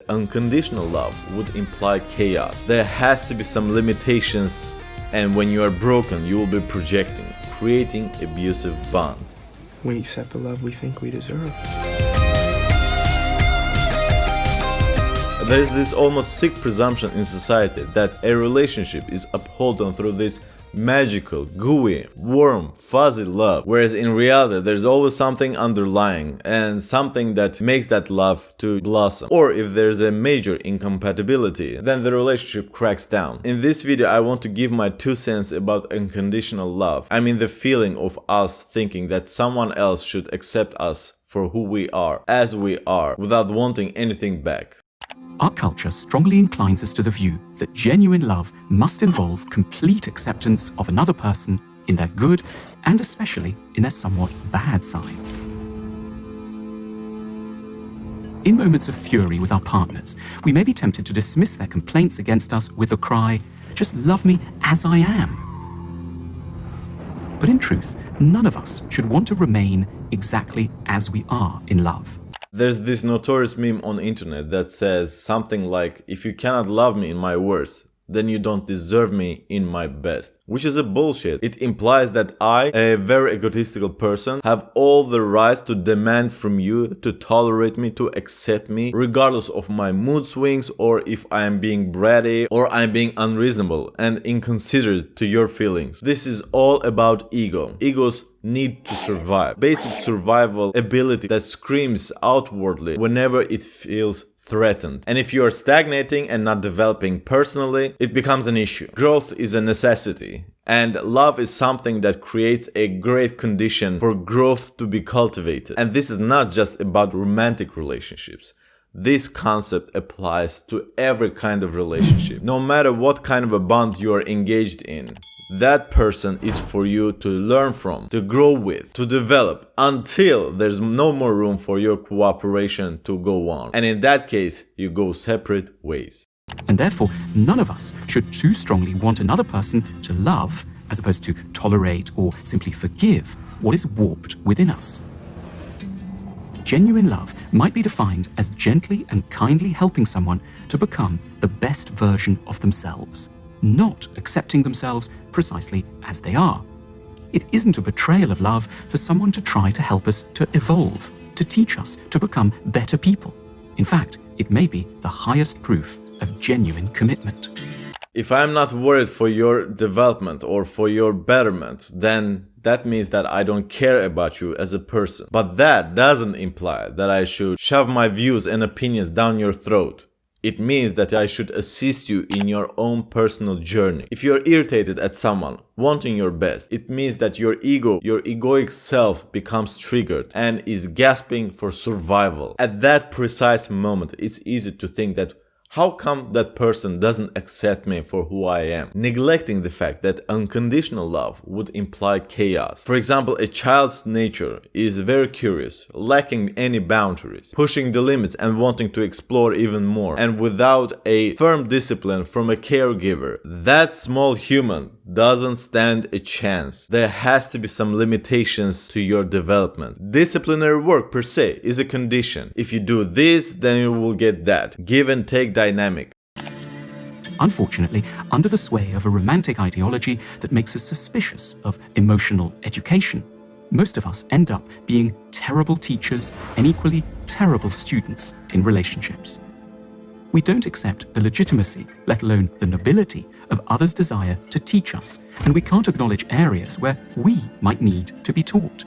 that unconditional love would imply chaos. There has to be some limitations, and when you are broken, you will be projecting, creating abusive bonds. We accept the love we think we deserve. There is this almost sick presumption in society that a relationship is upheld through this magical, gooey, warm, fuzzy love, whereas in reality there's always something underlying and something that makes that love to blossom. Or if there's a major incompatibility, then the relationship cracks down. In this video I want to give my 2 cents about unconditional love. I mean the feeling of us thinking that someone else should accept us for who we are, as we are, without wanting anything back. Our culture strongly inclines us to the view that genuine love must involve complete acceptance of another person in their good and especially in their somewhat bad sides. In moments of fury with our partners, we may be tempted to dismiss their complaints against us with the cry, "Just love me as I am." But in truth, none of us should want to remain exactly as we are in love. There's this notorious meme on internet that says something like, if you cannot love me in my worst, then you don't deserve me in my best. Which is a bullshit. It implies that I, a very egotistical person, have all the rights to demand from you to tolerate me, to accept me, regardless of my mood swings or if I am being bratty or I'm being unreasonable and inconsiderate to your feelings. This is all about ego. Egos need to survive. Basic survival ability that screams outwardly whenever it feels threatened. And if you are stagnating and not developing personally, it becomes an issue. Growth is a necessity, and love is something that creates a great condition for growth to be cultivated. And this is not just about romantic relationships. This concept applies to every kind of relationship. No matter what kind of a bond you are engaged in, that person is for you to learn from, to grow with, to develop, until there's no more room for your cooperation to go on. And in that case, you go separate ways. And therefore, none of us should too strongly want another person to love, as opposed to tolerate or simply forgive what is warped within us. Genuine love might be defined as gently and kindly helping someone to become the best version of themselves, not accepting themselves precisely as they are. It isn't a betrayal of love for someone to try to help us to evolve, to teach us to become better people. In fact, it may be the highest proof of genuine commitment. If I'm not worried for your development or for your betterment, then that means that I don't care about you as a person. But that doesn't imply that I should shove my views and opinions down your throat. It means that I should assist you in your own personal journey. If you're irritated at someone, wanting your best, it means that your ego, your egoic self becomes triggered and is gasping for survival. At that precise moment, it's easy to think that how come that person doesn't accept me for who I am? Neglecting the fact that unconditional love would imply chaos. For example, a child's nature is very curious, lacking any boundaries, pushing the limits and wanting to explore even more. And without a firm discipline from a caregiver, that small human doesn't stand a chance. There has to be some limitations to your development. Disciplinary work per se is a condition. If you do this, then you will get that. Give and take dynamic. Unfortunately, under the sway of a romantic ideology that makes us suspicious of emotional education, most of us end up being terrible teachers and equally terrible students in relationships. We don't accept the legitimacy, let alone the nobility, of others' desire to teach us, and we can't acknowledge areas where we might need to be taught.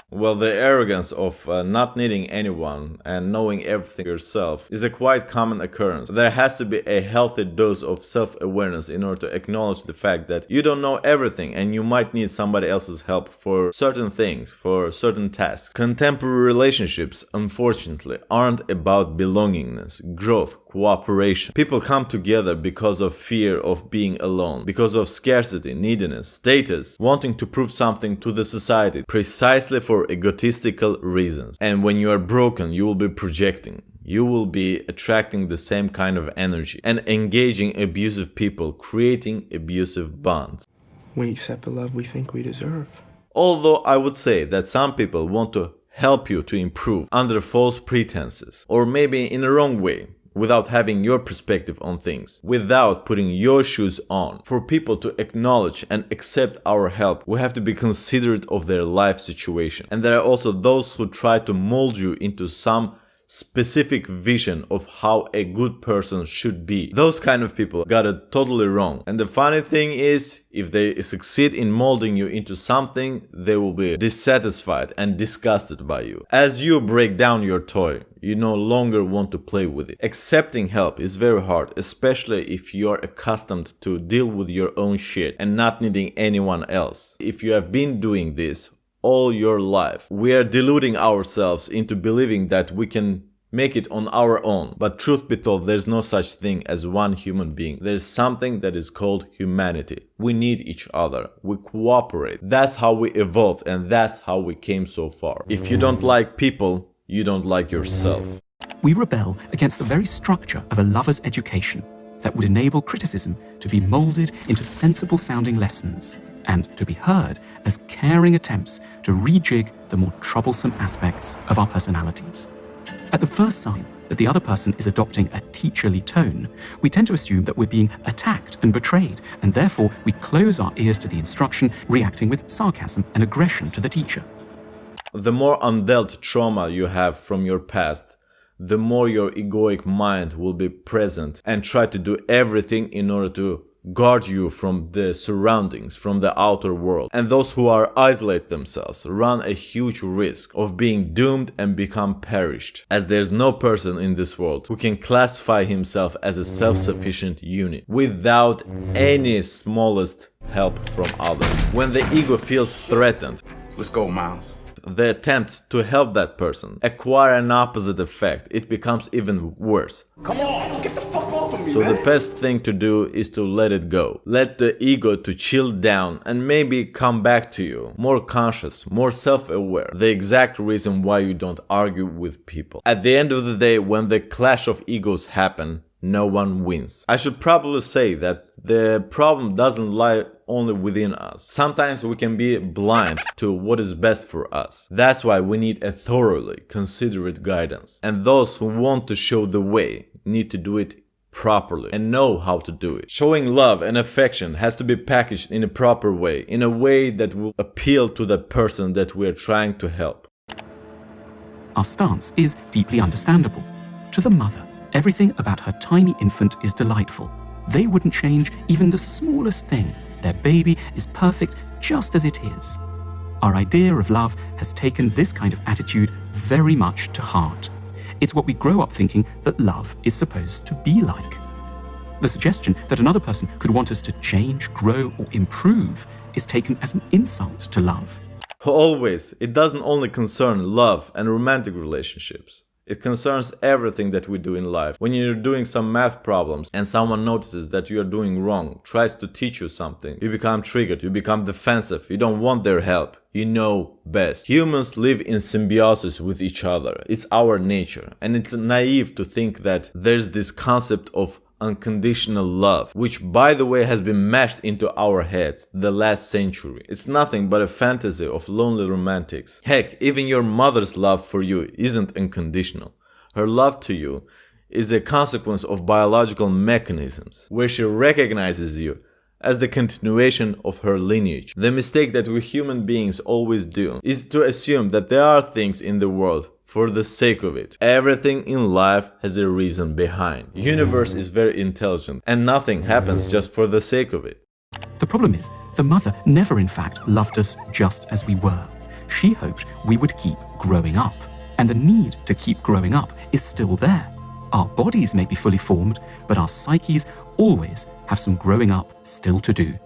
Well, the arrogance of not needing anyone and knowing everything yourself is a quite common occurrence. There has to be a healthy dose of self-awareness in order to acknowledge the fact that you don't know everything and you might need somebody else's help for certain things, for certain tasks. Contemporary relationships, unfortunately, aren't about belongingness, growth, cooperation. People come together because of fear of being alone, because of scarcity, neediness, status, wanting to prove something to the society, precisely for egotistical reasons. And when you are broken, you will be projecting. You will be attracting the same kind of energy and engaging abusive people, creating abusive bonds. We accept the love we think we deserve. Although I would say that some people want to help you to improve under false pretenses, or maybe in a wrong way, without having your perspective on things, without putting your shoes on. For people to acknowledge and accept our help, we have to be considerate of their life situation. And there are also those who try to mold you into some specific vision of how a good person should be. Those kind of people got it totally wrong. And the funny thing is, if they succeed in molding you into something, they will be dissatisfied and disgusted by you. As you break down your toy, you no longer want to play with it. Accepting help is very hard, especially if you're accustomed to deal with your own shit and not needing anyone else. If you have been doing this all your life, we are deluding ourselves into believing that we can make it on our own. But truth be told, there's no such thing as one human being. There's something that is called humanity. We need each other. We cooperate. That's how we evolved, and that's how we came so far. If you don't like people, you don't like yourself. We rebel against the very structure of a lover's education that would enable criticism to be molded into sensible sounding lessons and to be heard as caring attempts to rejig the more troublesome aspects of our personalities. At the first sign that the other person is adopting a teacherly tone, we tend to assume that we're being attacked and betrayed, and therefore we close our ears to the instruction, reacting with sarcasm and aggression to the teacher. The more undealt trauma you have from your past, the more your egoic mind will be present and try to do everything in order to guard you from the surroundings, from the outer world. And those who are isolate themselves run a huge risk of being doomed and become perished, as there's no person in this world who can classify himself as a self-sufficient unit without any smallest help from others. When the ego feels threatened, let's go, Miles. the attempt to help that person acquire an opposite effect. It becomes even worse. Come on, get the fuck off of me, So man. the best thing to do is to let it go. Let the ego to chill down and maybe come back to you, more conscious, more self-aware. The exact reason why you don't argue with people. At the end of the day, when the clash of egos happen, no one wins. I should probably say that the problem doesn't lie only within us. Sometimes we can be blind to what is best for us. That's why we need a thoroughly considerate guidance. And those who want to show the way need to do it properly and know how to do it. Showing love and affection has to be packaged in a proper way, in a way that will appeal to the person that we are trying to help. Our stance is deeply understandable. To the mother, everything about her tiny infant is delightful. They wouldn't change even the smallest thing. Their baby is perfect just as it is. Our idea of love has taken this kind of attitude very much to heart. It's what we grow up thinking that love is supposed to be like. The suggestion that another person could want us to change, grow, or improve is taken as an insult to love. Always, it doesn't only concern love and romantic relationships. It concerns everything that we do in life. When you're doing some math problems and someone notices that you are doing wrong, tries to teach you something, you become triggered, you become defensive, you don't want their help. You know best. Humans live in symbiosis with each other. It's our nature. And it's naive to think that there's this concept of unconditional love, which by the way has been mashed into our heads the last century. It's nothing but a fantasy of lonely romantics. Heck, even your mother's love for you isn't unconditional. Her love to you is a consequence of biological mechanisms, where she recognizes you as the continuation of her lineage. The mistake that we human beings always do is to assume that there are things in the world for the sake of it. Everything in life has a reason behind. The universe is very intelligent and nothing happens just for the sake of it. The problem is, the mother never in fact loved us just as we were. She hoped we would keep growing up. And the need to keep growing up is still there. Our bodies may be fully formed, but our psyches always have some growing up still to do.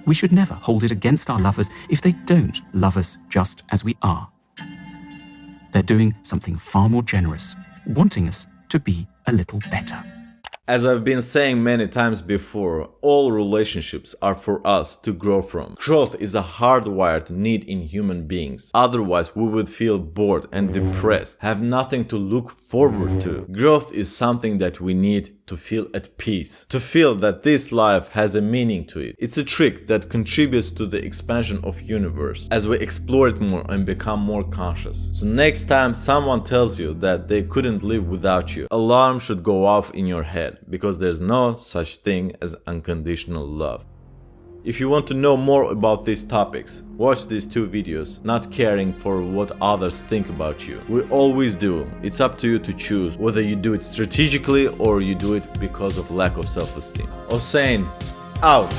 We should never hold it against our lovers if they don't love us just as we are. They're doing something far more generous, wanting us to be a little better. As I've been saying many times before, all relationships are for us to grow from. Growth is a hardwired need in human beings. Otherwise, we would feel bored and depressed, have nothing to look forward to. Growth is something that we need to feel at peace, to feel that this life has a meaning to it. It's a trick that contributes to the expansion of universe as we explore it more and become more conscious. So next time someone tells you that they couldn't live without you, alarm should go off in your head, because there's no such thing as unconditional love. If you want to know more about these topics, watch these 2 videos, not caring for what others think about you. We always do. It's up to you to choose whether you do it strategically or you do it because of lack of self-esteem. Hossein, out!